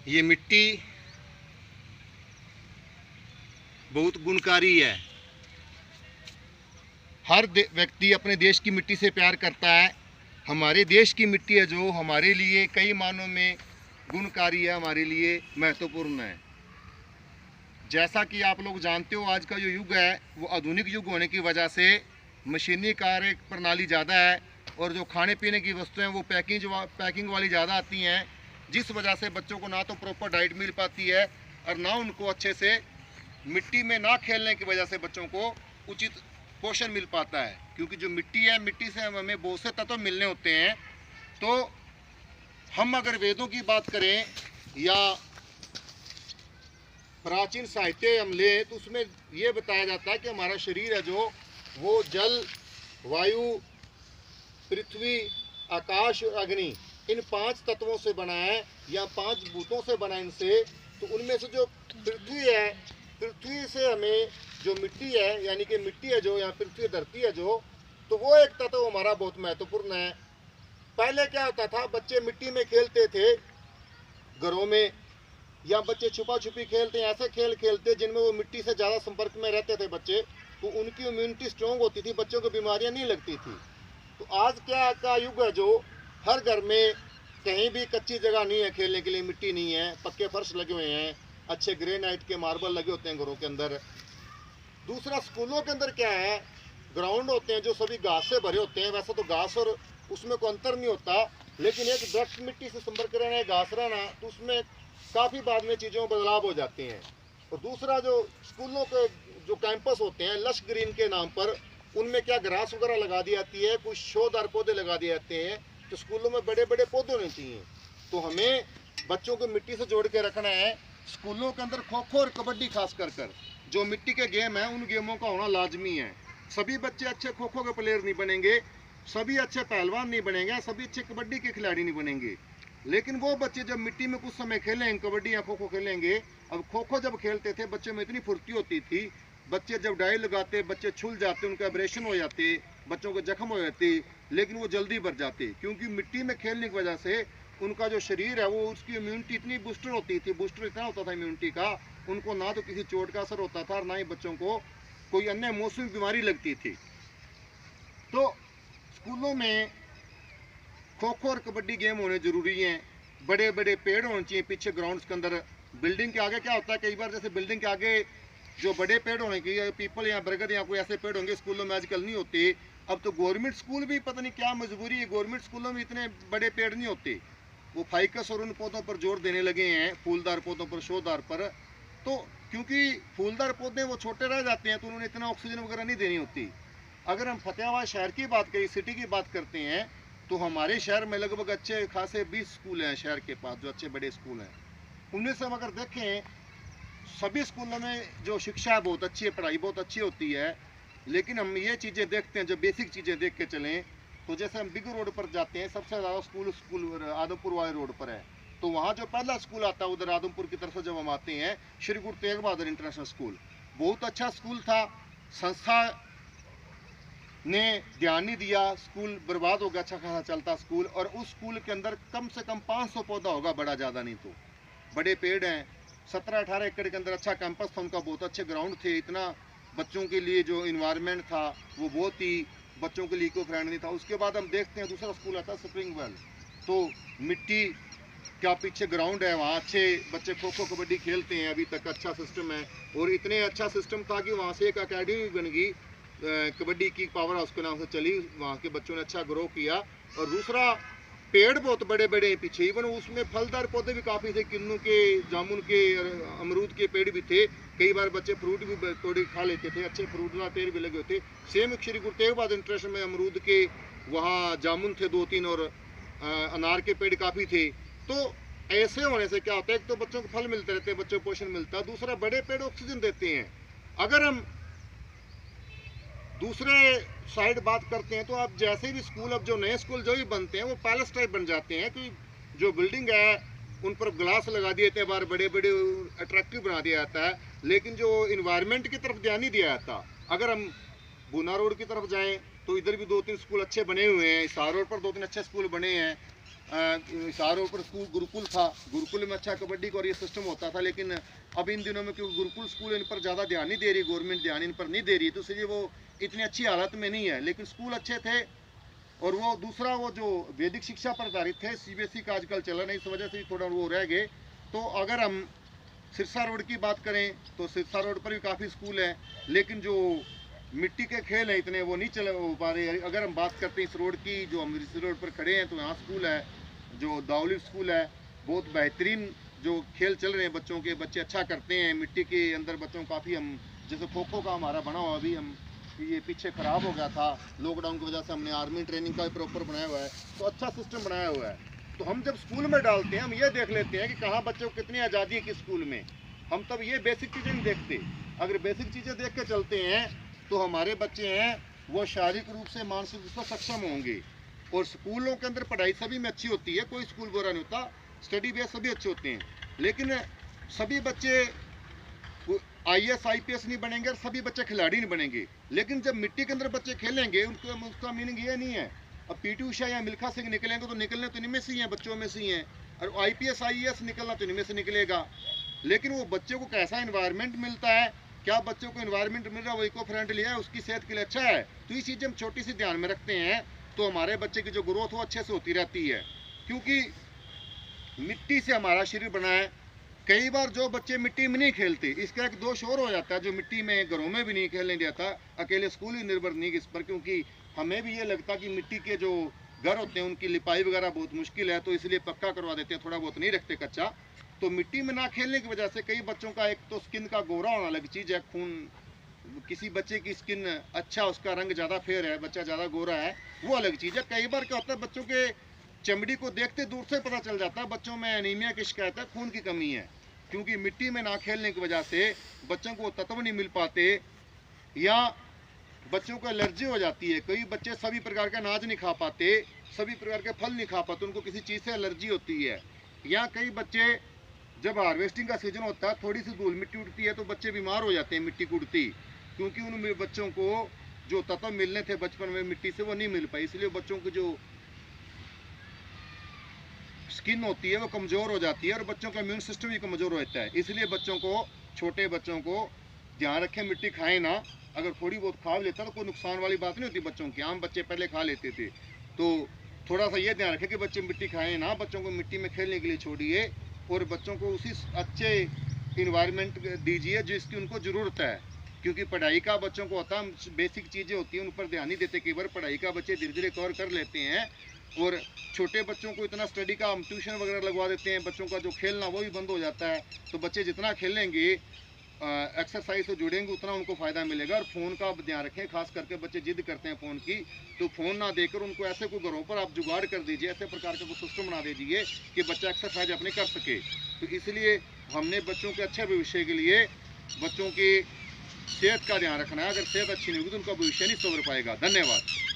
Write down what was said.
ये मिट्टी बहुत गुणकारी है। हर व्यक्ति अपने देश की मिट्टी से प्यार करता है। हमारे देश की मिट्टी है जो हमारे लिए कई मानों में गुणकारी है, हमारे लिए महत्वपूर्ण है। जैसा कि आप लोग जानते हो, आज का जो युग है वो आधुनिक युग होने की वजह से मशीनी कार्य प्रणाली ज़्यादा है और जो खाने पीने की वस्तुएं वो पैकिंग वाली ज़्यादा आती हैं, जिस वजह से बच्चों को ना तो प्रॉपर डाइट मिल पाती है और ना उनको अच्छे से मिट्टी में ना खेलने की वजह से बच्चों को उचित पोषण मिल पाता है। क्योंकि जो मिट्टी है, मिट्टी से हमें बहुत से तत्व मिलने होते हैं। तो हम अगर वेदों की बात करें या प्राचीन साहित्य हम लें तो उसमें ये बताया जाता है कि हमारा शरीर है जो वो जल, वायु, पृथ्वी, आकाश और अग्नि, इन 5 तत्वों से बना है या 5 भूतों से बना है इनसे। तो उनमें से जो पृथ्वी है, पृथ्वी से हमें जो मिट्टी है, यानी कि मिट्टी है जो, या पृथ्वी धरती है जो, तो वो एक तत्व हमारा बहुत महत्वपूर्ण है। पहले क्या होता था, बच्चे मिट्टी में खेलते थे घरों में, या बच्चे छुपा छुपी खेलते हैं, ऐसे खेल खेलते जिनमें वो मिट्टी से ज़्यादा संपर्क में रहते थे बच्चे, तो उनकी इम्यूनिटी स्ट्रॉन्ग होती थी, बच्चों को बीमारियां नहीं लगती थी। तो आज क्या का युग है जो हर घर में कहीं भी कच्ची जगह नहीं है खेलने के लिए, मिट्टी नहीं है, पक्के फर्श लगे हुए हैं, अच्छे ग्रेनाइट के मार्बल लगे होते हैं घरों के अंदर। दूसरा, स्कूलों के अंदर क्या है, ग्राउंड होते हैं जो सभी घास से भरे होते हैं। वैसे तो घास और उसमें कोई अंतर नहीं होता, लेकिन एक दृढ़ मिट्टी से संपर्क रहना, घास रहना, तो उसमें काफ़ी बाद में चीज़ों में बदलाव हो जाते हैं। और दूसरा, जो स्कूलों के जो कैंपस होते हैं लश ग्रीन के नाम पर, उनमें क्या ग्रास वगैरह लगा दी जाती है, कुछ शोदार पौधे लगा दिए जाते हैं। तो स्कूलों में बड़े बड़े पौधे होने चाहिए। तो हमें बच्चों को मिट्टी से जोड़ के रखना है। स्कूलों के अंदर खो खो और कबड्डी खास कर जो मिट्टी के गेम हैं, उन गेमों का होना लाजमी है। सभी बच्चे अच्छे खो खो के प्लेयर नहीं बनेंगे, सभी अच्छे पहलवान नहीं बनेंगे, सभी अच्छे कबड्डी के खिलाड़ी नहीं बनेंगे, लेकिन वो बच्चे जब मिट्टी में कुछ समय खेलेंगे, कबड्डी या खो खो खेलेंगे। अब खो खो जब खेलते थे बच्चों में इतनी फुर्ती होती थी, बच्चे जब डाई लगाते, बच्चे छुल जाते, उनका ऑपरेशन हो जाते, बच्चों को जख्म हो जाते, लेकिन वो जल्दी भर जाते, क्योंकि मिट्टी में खेलने की वजह से उनका जो शरीर है वो, उसकी इम्यूनिटी इतनी बूस्टर होती थी, बूस्टर इतना होता था इम्यूनिटी का, उनको ना तो किसी चोट का असर होता था और ना ही बच्चों को कोई अन्य मौसमी बीमारी लगती थी। तो स्कूलों में खो खो और कबड्डी गेम होने ज़रूरी हैं। बड़े बड़े पेड़ होने चाहिए पीछे ग्राउंड्स के अंदर। बिल्डिंग के आगे क्या होता है, कई बार जैसे बिल्डिंग के आगे जो बड़े पेड़ होने की, पीपल या बरगद या कोई ऐसे पेड़ होंगे, स्कूलों में आजकल नहीं होते। अब तो गवर्नमेंट स्कूल भी पता नहीं क्या मजबूरी है, गवर्नमेंट स्कूलों में इतने बड़े पेड़ नहीं होते, वो फाइकस और उन पौधों पर जोर देने लगे हैं, फूलदार पौधों पर, शोदार पर। तो क्योंकि फूलदार पौधे वो छोटे रह जाते हैं तो उन्होंने इतना ऑक्सीजन वगैरह नहीं देनी होती। अगर हम फतेहाबाद शहर की बात करें, सिटी की बात करते हैं, तो हमारे शहर में लगभग अच्छे खासे 20 स्कूल हैं शहर के पास, जो अच्छे बड़े स्कूल हैं। उनमें से हम अगर देखें, सभी स्कूलों में जो शिक्षा है बहुत अच्छी है, पढ़ाई बहुत अच्छी होती है, लेकिन हम ये चीज़ें देखते हैं, जो बेसिक चीज़ें देख के चलें, तो जैसे हम बिग रोड पर जाते हैं, सबसे ज़्यादा स्कूल आदमपुर वाले रोड पर है। तो वहाँ जो पहला स्कूल आता है उधर आदमपुर की तरफ से जब हम आते हैं, श्री गुरु तेग बहादुर इंटरनेशनल स्कूल, बहुत अच्छा स्कूल था। संस्था ने ध्यान नहीं दिया, स्कूल बर्बाद हो गया, अच्छा खासा चलता स्कूल। और उस स्कूल के अंदर कम से कम 500 पौधा होगा, बड़ा ज़्यादा नहीं तो, बड़े पेड़ हैं। 17-18 एकड़ के अंदर अच्छा कैंपस था उनका, बहुत अच्छे ग्राउंड थे, इतना बच्चों के लिए जो इन्वायरमेंट था वो बहुत ही बच्चों के लिए इको फ्रेंडली था। उसके बाद हम देखते हैं दूसरा स्कूल आता है स्प्रिंग वेल, तो मिट्टी क्या पीछे ग्राउंड है, वहाँ अच्छे बच्चे खो खो कबड्डी खेलते हैं, अभी तक अच्छा सिस्टम है। और इतने अच्छा सिस्टम था कि वहाँ से एक अकेडमी बन गई कबड्डी की, पावर हाउस के नाम से चली, वहाँ के बच्चों ने अच्छा ग्रो किया। और दूसरा, पेड़ बहुत बड़े बड़े हैं पीछे, इवन उसमें फलदार पौधे भी काफ़ी थे, किन्नू के, जामुन के, अमरूद के पेड़ भी थे। कई बार बच्चे फ्रूट भी तोड़ खा लेते थे, अच्छे फ्रूट वाले पेड़ भी लगे होते। सेम श्री गुरु तेग बहादुर इंटरनेशनल में अमरूद के वहाँ जामुन थे 2-3 और अनार के पेड़ काफ़ी थे। तो ऐसे होने से क्या होता है, एक तो बच्चों को फल मिलते रहते हैं, बच्चों को पोषण मिलता है, दूसरा बड़े पेड़ ऑक्सीजन देते हैं। अगर हम दूसरे साइड बात करते हैं तो अब जैसे भी स्कूल, अब जो नए स्कूल जो भी बनते हैं वो पैलेस टाइप बन जाते हैं, कि जो बिल्डिंग है उन पर ग्लास लगा दिए जाते हैं, बाहर बड़े बड़े अट्रैक्टिव बना दिया जाता है, लेकिन जो इन्वायरमेंट की तरफ ध्यान नहीं दिया जाता। अगर हम बूना रोड की तरफ जाएं तो इधर भी 2-3 स्कूल अच्छे बने हुए हैं, इसार रोड पर 2-3 अच्छे स्कूल बने हैं, हिसार रोड पर स्कूल गुरुकुल था, गुरुकुल में अच्छा कबड्डी का और ये सिस्टम होता था, लेकिन अब इन दिनों में क्योंकि गुरुकुल स्कूल इन पर ज़्यादा ध्यान नहीं दे रही, गवर्नमेंट ध्यान इन पर नहीं दे रही, तो इसलिए वो इतनी अच्छी हालत में नहीं है, लेकिन स्कूल अच्छे थे। और वो दूसरा वो जो वैदिक शिक्षा पर आधारित थे, सीबीएसई का आजकल चलन है, इस वजह से थोड़ा वो रह गए। तो अगर हम सिरसा रोड की बात करें तो सिरसा रोड पर भी काफ़ी स्कूल है, लेकिन जो मिट्टी के खेल हैं इतने वो नहीं चल हो पा रहे। अगर हम बात करते हैं इस रोड की, जो हम इस रोड पर खड़े हैं, तो यहाँ स्कूल है जो दाउली स्कूल है, बहुत बेहतरीन जो खेल चल रहे हैं बच्चों के, बच्चे अच्छा करते हैं मिट्टी के अंदर। बच्चों काफ़ी हम जैसे खो खो का हमारा बना हुआ, अभी हम ये पीछे ख़राब हो गया था लॉकडाउन की वजह से, हमने आर्मी ट्रेनिंग का भी प्रॉपर बनाया हुआ है, तो अच्छा सिस्टम बनाया हुआ है। तो हम जब स्कूल में डालते हैं हम ये देख लेते हैं कि कहाँ बच्चों को कितनी आज़ादी है किस स्कूल में, हम तब ये बेसिक चीज़ें नहीं देखते। अगर बेसिक चीज़ें देख के चलते हैं तो हमारे बच्चे हैं वो शारीरिक रूप से मानसिक रूप से सक्षम होंगे। और स्कूलों के अंदर पढ़ाई सभी में अच्छी होती है, कोई स्कूल बुरा नहीं होता, स्टडी बेस सभी अच्छे होते हैं, लेकिन सभी बच्चे IAS IPS नहीं बनेंगे और सभी बच्चे खिलाड़ी नहीं बनेंगे। लेकिन जब मिट्टी के अंदर बच्चे खेलेंगे उनको उसका मीनिंग ये नहीं है अब PT उषा या मिल्खा सिंह निकलेंगे तो निकलने तो इनमें से ही हैं, बच्चों में से ही हैं, और IPS IAS निकलना तो इनमें से निकलेगा। लेकिन वो बच्चों को कैसा इन्वायरमेंट मिलता है, क्या बच्चों को इन्वायरमेंट मिल रहा है वो इको फ्रेंडली है, उसकी सेहत के लिए अच्छा है, तो ये चीज़ें हम छोटी सी ध्यान में रखते हैं तो हमारे बच्चे की जो ग्रोथ वो अच्छे से होती रहती है। क्योंकि मिट्टी से हमारा शरीर बना है। कई बार जो बच्चे मिट्टी में नहीं खेलते, इसका एक दोष और हो जाता है, जो मिट्टी में घरों में भी नहीं खेलने देता, अकेले स्कूल ही निर्भर नहीं इस पर, क्योंकि हमें भी ये लगता कि मिट्टी के जो घर होते हैं उनकी लिपाई वगैरह बहुत मुश्किल है, तो इसलिए पक्का करवा देते हैं, थोड़ा बहुत नहीं रखते कच्चा। तो मिट्टी में ना खेलने की वजह से कई बच्चों का एक तो स्किन का गोरा होना अलग चीज़ है, खून किसी बच्चे की स्किन अच्छा, उसका रंग ज़्यादा फेयर है, बच्चा ज़्यादा गोरा है, वो अलग चीज़ है। कई बार क्या होता है बच्चों के चमड़ी को देखते दूर से पता चल जाता है बच्चों में एनीमिया की शिकायत है, खून की कमी है, क्योंकि मिट्टी में ना खेलने की वजह से बच्चों को तत्व नहीं मिल पाते या बच्चों को एलर्जी हो जाती है। कई बच्चे सभी प्रकार का अनाज नहीं खा पाते, सभी प्रकार के फल नहीं खा पाते, उनको किसी चीज़ से एलर्जी होती है। या कई बच्चे जब हार्वेस्टिंग का सीजन होता है, थोड़ी सी धूल मिट्टी उड़ती है तो बच्चे बीमार हो जाते हैं मिट्टी को उड़ती, क्योंकि उन बच्चों को जो तत्व मिलने थे बचपन में मिट्टी से वो नहीं मिल पाए, इसलिए बच्चों की जो स्किन होती है वो कमज़ोर हो जाती है और बच्चों का इम्यून सिस्टम भी कमज़ोर होता है। इसलिए बच्चों को, छोटे बच्चों को ध्यान रखें, मिट्टी खाएं ना, अगर थोड़ी बहुत खा लेता तो कोई नुकसान वाली बात नहीं होती बच्चों की, आम बच्चे पहले खा लेते थे। तो थोड़ा सा ये ध्यान रखें कि बच्चे मिट्टी खाएं ना, बच्चों को मिट्टी में खेलने के लिए छोड़िए और बच्चों को उसी अच्छे इन्वायरमेंट दीजिए जिसकी उनको ज़रूरत है। क्योंकि पढ़ाई का बच्चों को होता है, बेसिक चीज़ें होती हैं उन पर ध्यान नहीं देते, कई बार पढ़ाई का बच्चे धीरे धीरे कवर कर लेते हैं और छोटे बच्चों को इतना स्टडी का हम ट्यूशन वगैरह लगवा देते हैं, बच्चों का जो खेलना वो भी बंद हो जाता है। तो बच्चे जितना खेलेंगे, एक्सरसाइज से जुड़ेंगे, उतना उनको फ़ायदा मिलेगा। और फ़ोन का ध्यान रखें, खास करके बच्चे जिद करते हैं फ़ोन की, तो फ़ोन ना देकर उनको ऐसे कोई घरों पर आप जुगाड़ कर दीजिए, ऐसे प्रकार का कोई सिस्टम बना दीजिए कि बच्चा एक्सरसाइज अपने कर सके। तो इसलिए हमने बच्चों के अच्छे भविष्य के लिए बच्चों की सेहत का ध्यान रखना है। अगर सेहत अच्छी नहीं होगी तो उनका भविष्य नहीं संवर पाएगा। धन्यवाद।